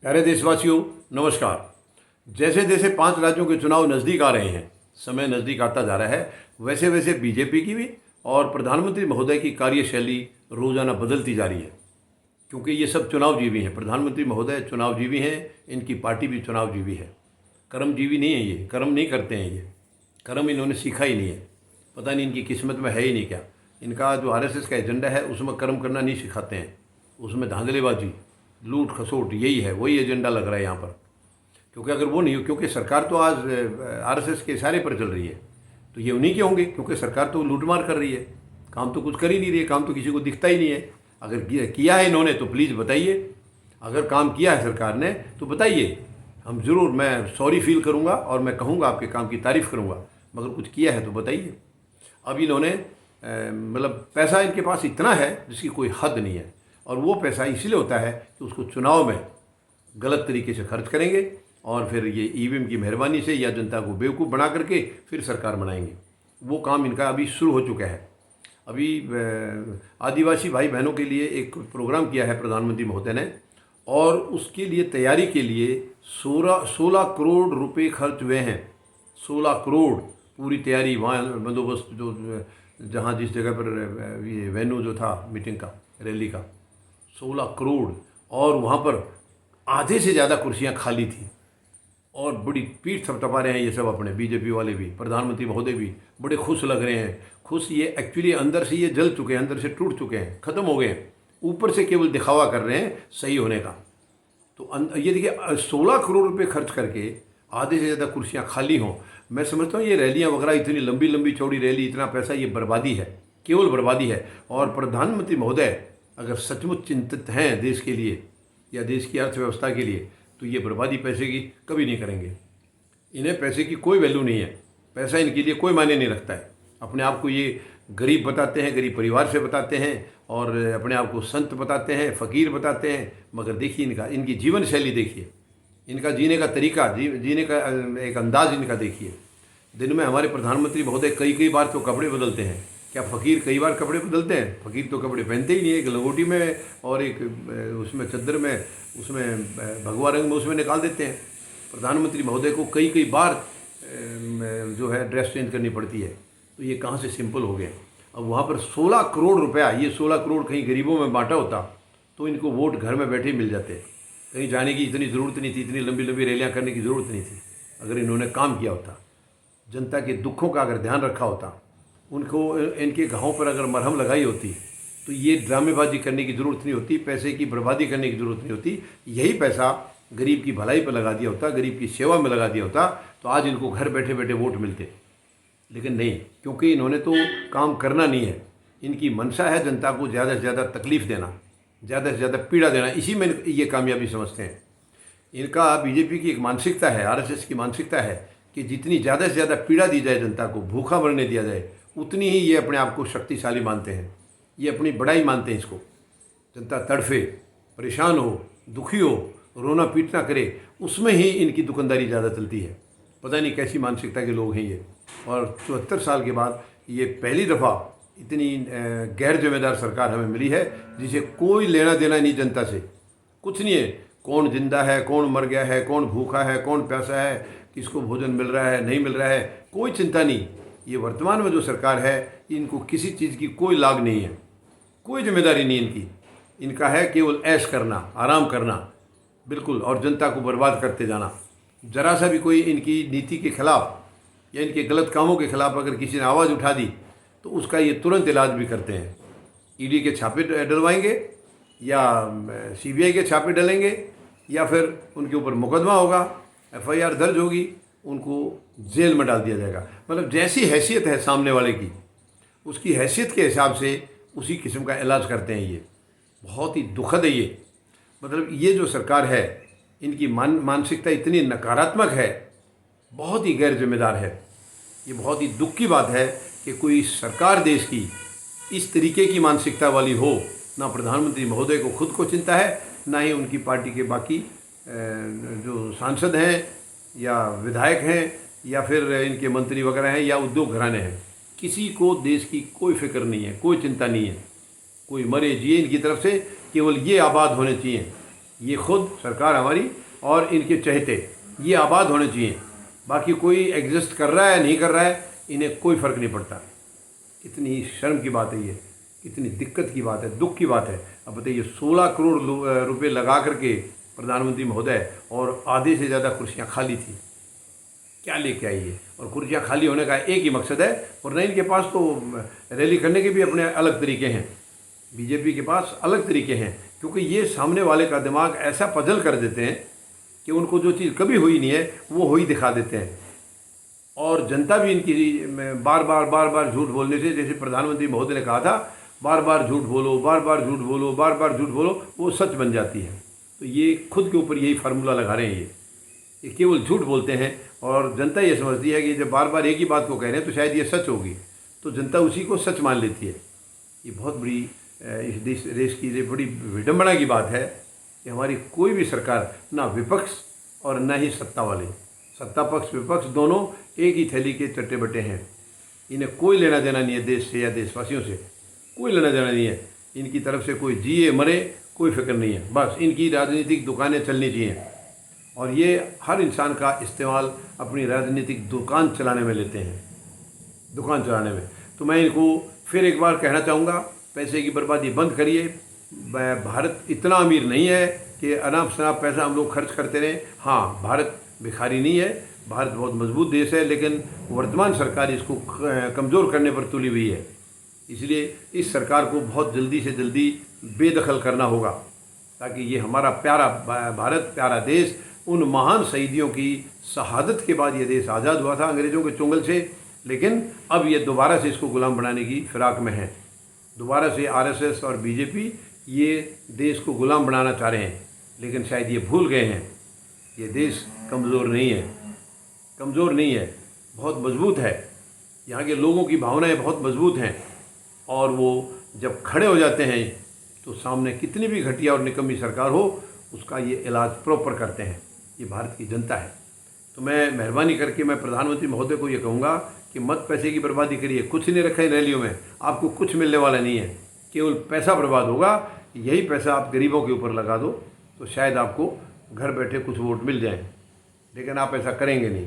प्यारे देशवासियों, नमस्कार। जैसे जैसे 5 राज्यों के चुनाव नज़दीक आ रहे हैं, समय नज़दीक आता जा रहा है, वैसे वैसे बीजेपी की भी और प्रधानमंत्री महोदय की कार्यशैली रोज़ाना बदलती जा रही है। क्योंकि ये सब चुनावजीवी हैं। प्रधानमंत्री महोदय चुनावजीवी हैं, इनकी पार्टी भी चुनावजीवी है। कर्मजीवी नहीं है, ये कर्म नहीं करते हैं। ये कर्म इन्होंने सीखा ही नहीं है। पता नहीं इनकी किस्मत में है ही नहीं क्या। इनका जो आरएसएस का एजेंडा है उसमें कर्म करना नहीं सिखाते हैं, उसमें धांधलेबाजी, लूट खसोट, यही है, वही एजेंडा लग रहा है यहाँ पर। क्योंकि अगर वो नहीं हो, क्योंकि सरकार तो आज आरएसएस के इशारे पर चल रही है, तो ये उन्हीं के होंगे, क्योंकि सरकार तो लूटमार कर रही है, काम तो कुछ कर ही नहीं रही है, काम तो किसी को दिखता ही नहीं है। अगर किया है इन्होंने तो प्लीज़ बताइए। अगर काम किया है सरकार ने तो बताइए, हम ज़रूर, मैं सॉरी फील करूँगा और मैं कहूँगा, आपके काम की तारीफ़ करूँगा, मगर कुछ किया है तो बताइए। अब इन्होंने मतलब पैसा इनके पास इतना है जिसकी कोई हद नहीं है, और वो पैसा इसलिए होता है कि उसको चुनाव में गलत तरीके से खर्च करेंगे और फिर ये ईवीएम की मेहरबानी से या जनता को बेवकूफ़ बना करके फिर सरकार बनाएंगे। वो काम इनका अभी शुरू हो चुका है। अभी आदिवासी भाई बहनों के लिए एक प्रोग्राम किया है प्रधानमंत्री महोदय ने, और उसके लिए तैयारी के लिए 16 करोड़ रुपए खर्च हुए हैं। 16 करोड़ पूरी तैयारी, वहाँ बंदोबस्त, जो जहाँ जिस जगह पर ये वेन्यू जो था मीटिंग का, रैली का, 16 करोड़। और वहाँ पर आधे से ज़्यादा कुर्सियाँ खाली थी, और बड़ी पीठ थपथपा रहे हैं ये सब अपने बीजेपी वाले भी, प्रधानमंत्री महोदय भी बड़े खुश लग रहे हैं। खुश ये एक्चुअली अंदर से ये जल चुके हैं, अंदर से टूट चुके हैं, ख़त्म हो गए हैं। ऊपर से केवल दिखावा कर रहे हैं सही होने का। तो ये देखिए, 16 करोड़ रुपए खर्च करके आधे से ज़्यादा कुर्सियाँ खाली हों। मैं समझता हूँ ये रैलियाँ वगैरह, इतनी लंबी लंबी चौड़ी रैली, इतना पैसा, ये बर्बादी है, केवल बर्बादी है। और प्रधानमंत्री महोदय अगर सचमुच चिंतित हैं देश के लिए या देश की अर्थव्यवस्था के लिए, तो ये बर्बादी पैसे की कभी नहीं करेंगे। इन्हें पैसे की कोई वैल्यू नहीं है, पैसा इनके लिए कोई मायने नहीं रखता है। अपने आप को ये गरीब बताते हैं, गरीब परिवार से बताते हैं, और अपने आप को संत बताते हैं, फ़कीर बताते हैं, मगर देखिए इनकी जीवन शैली देखिए, इनका जीने का तरीका, जीने का एक अंदाज इनका देखिए। दिन में हमारे प्रधानमंत्री महोदय कई कई बार तो कपड़े बदलते हैं। क्या फ़कीर कई बार कपड़े बदलते हैं? फ़कीर तो कपड़े पहनते ही नहीं है। एक लंगोटी में और एक उसमें चद्दर में, उसमें भगवा रंग में उसमें निकाल देते हैं। प्रधानमंत्री महोदय को कई कई बार जो है ड्रेस चेंज करनी पड़ती है। तो ये कहाँ से सिंपल हो गए। अब वहाँ पर 16 करोड़ रुपया, ये 16 करोड़ कहीं गरीबों में बांटा होता तो इनको वोट घर में बैठे मिल जाते। कहीं जाने की इतनी ज़रूरत नहीं थी, इतनी लंबी लंबी रैलियाँ करने की ज़रूरत नहीं थी। अगर इन्होंने काम किया होता, जनता के दुखों का अगर ध्यान रखा होता, उनको इनके घावों पर अगर मरहम लगाई होती, तो ये ड्रामेबाजी करने की ज़रूरत नहीं होती, पैसे की बर्बादी करने की ज़रूरत नहीं होती। यही पैसा गरीब की भलाई पर लगा दिया होता, गरीब की सेवा में लगा दिया होता, तो आज इनको घर बैठे बैठे वोट मिलते। लेकिन नहीं, क्योंकि इन्होंने तो काम करना नहीं है। इनकी मंशा है जनता को ज़्यादा से ज़्यादा तकलीफ़ देना, ज़्यादा से ज़्यादा पीड़ा देना, इसी में ये कामयाबी समझते हैं। इनका बीजेपी की एक मानसिकता है, आरएसएस की मानसिकता है कि जितनी ज़्यादा से ज़्यादा पीड़ा दी जाए जनता को, भूखा मरने दिया जाए, उतनी ही ये अपने आप को शक्तिशाली मानते हैं। ये अपनी बड़ाई मानते हैं इसको। जनता तड़फे, परेशान हो, दुखी हो, रोना पीटना करे, उसमें ही इनकी दुकानदारी ज़्यादा चलती है। पता नहीं कैसी मानसिकता के लोग हैं ये। और 74 साल के बाद ये पहली दफ़ा इतनी गैर जिम्मेदार सरकार हमें मिली है, जिसे कोई लेना देना नहीं जनता से, कुछ नहीं है। कौन जिंदा है, कौन मर गया है, कौन भूखा है, कौन प्यासा है, किसको भोजन मिल रहा है, नहीं मिल रहा है, कोई चिंता नहीं। ये वर्तमान में जो सरकार है, इनको किसी चीज़ की कोई लाग नहीं है, कोई जिम्मेदारी नहीं इनकी। इनका है केवल ऐश करना, आराम करना, बिल्कुल, और जनता को बर्बाद करते जाना। जरा सा भी कोई इनकी नीति के खिलाफ या इनके गलत कामों के खिलाफ अगर किसी ने आवाज़ उठा दी, तो उसका ये तुरंत इलाज भी करते हैं। ईडी के छापे डलवाएंगे, या सीबीआई के छापे डलेंगे, या फिर उनके ऊपर मुकदमा होगा, एफआईआर दर्ज होगी, उनको जेल में डाल दिया जाएगा। मतलब जैसी हैसियत है सामने वाले की, उसकी हैसियत के हिसाब से उसी किस्म का इलाज करते हैं। ये बहुत ही दुखद है ये। मतलब ये जो सरकार है, इनकी मानसिकता इतनी नकारात्मक है, बहुत ही गैर जिम्मेदार है। ये बहुत ही दुख की बात है कि कोई सरकार देश की इस तरीके की मानसिकता वाली हो। ना प्रधानमंत्री महोदय को खुद को चिंता है, ना ही उनकी पार्टी के बाकी जो सांसद हैं या विधायक हैं या फिर इनके मंत्री वगैरह हैं या उद्योग घराने हैं। किसी को देश की कोई फिक्र नहीं है, कोई चिंता नहीं है। कोई मरे जिए इनकी तरफ से, केवल ये आबाद होने चाहिए, ये खुद सरकार हमारी और इनके चहेते ये आबाद होने चाहिए। बाकी कोई एग्जिस्ट कर रहा है नहीं कर रहा है, इन्हें कोई फ़र्क नहीं पड़ता। कितनी शर्म की बात है ये, कितनी दिक्कत की बात है, दुख की बात है। अब बताइए 16 करोड़ रुपए लगा करके प्रधानमंत्री महोदय, और आधे से ज़्यादा कुर्सियाँ खाली थी। क्या लेके आई है? और कुर्सियाँ खाली होने का एक ही मकसद है, वरना इनके पास तो रैली करने के भी अपने अलग तरीके हैं। बीजेपी के पास अलग तरीके हैं, क्योंकि ये सामने वाले का दिमाग ऐसा पजल कर देते हैं कि उनको जो चीज़ कभी हुई नहीं है वो हो ही दिखा देते हैं। और जनता भी इनकी बार बार झूठ बोलने से, जैसे प्रधानमंत्री महोदय ने कहा था, बार बार झूठ बोलो, बार बार झूठ बोलो, बार बार झूठ बोलो, वो सच बन जाती है। तो ये खुद के ऊपर यही फार्मूला लगा रहे हैं। ये केवल झूठ बोलते हैं और जनता ये समझती है कि जब बार बार एक ही बात को कह रहे हैं तो शायद ये सच होगी, तो जनता उसी को सच मान लेती है। ये बहुत बड़ी इस देश की ये बड़ी विडंबना की बात है कि हमारी कोई भी सरकार, ना विपक्ष और ना ही सत्ता वाले, सत्ता पक्ष विपक्ष दोनों एक ही थैली के चट्टे बट्टे हैं। इन्हें कोई लेना देना नहीं है देश से या देशवासियों से, कोई लेना देना नहीं है। इनकी तरफ से कोई जिए मरे कोई फिक्र नहीं है। बस इनकी राजनीतिक दुकानें चलनी चाहिए, और ये हर इंसान का इस्तेमाल अपनी राजनीतिक दुकान चलाने में लेते हैं, दुकान चलाने में। तो मैं इनको फिर एक बार कहना चाहूँगा, पैसे की बर्बादी बंद करिए। भारत इतना अमीर नहीं है कि अनाप शनाप पैसा हम लोग खर्च करते रहें। हाँ, भारत भिखारी नहीं है, भारत बहुत मजबूत देश है, लेकिन वर्तमान सरकार इसको कमज़ोर करने पर तुली हुई है। इसलिए इस सरकार को बहुत जल्दी से जल्दी बेदखल करना होगा, ताकि ये हमारा प्यारा भारत, प्यारा देश, उन महान शहीदियों की शहादत के बाद ये देश आज़ाद हुआ था अंग्रेज़ों के चुंगल से, लेकिन अब ये दोबारा से इसको गुलाम बनाने की फिराक में है। दोबारा से आरएसएस और बीजेपी ये देश को गुलाम बनाना चाह रहे हैं, लेकिन शायद ये भूल गए हैं ये देश कमज़ोर नहीं है, कमज़ोर नहीं है, बहुत मजबूत है। यहाँ के लोगों की भावनाएं बहुत मजबूत हैं, और वो जब खड़े हो जाते हैं तो सामने कितनी भी घटिया और निकम्मी सरकार हो, उसका ये इलाज प्रॉपर करते हैं। ये भारत की जनता है। तो मैं मेहरबानी करके मैं प्रधानमंत्री महोदय को ये कहूँगा कि मत पैसे की बर्बादी करिए, कुछ नहीं रखा इन रैलियों में, आपको कुछ मिलने वाला नहीं है, केवल पैसा बर्बाद होगा। यही पैसा आप गरीबों के ऊपर लगा दो तो शायद आपको घर बैठे कुछ वोट मिल जाएं, लेकिन आप ऐसा करेंगे नहीं।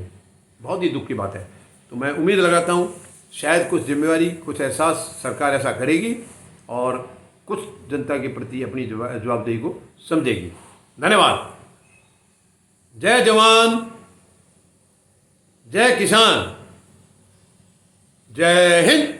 बहुत ही दुख की बात है। तो मैं उम्मीद लगाता हूँ शायद कुछ जिम्मेवारी, कुछ एहसास सरकार ऐसा करेगी और कुछ जनता के प्रति अपनी जवाबदेही को समझेगी। धन्यवाद। जय जवान, जय किसान, जय हिंद।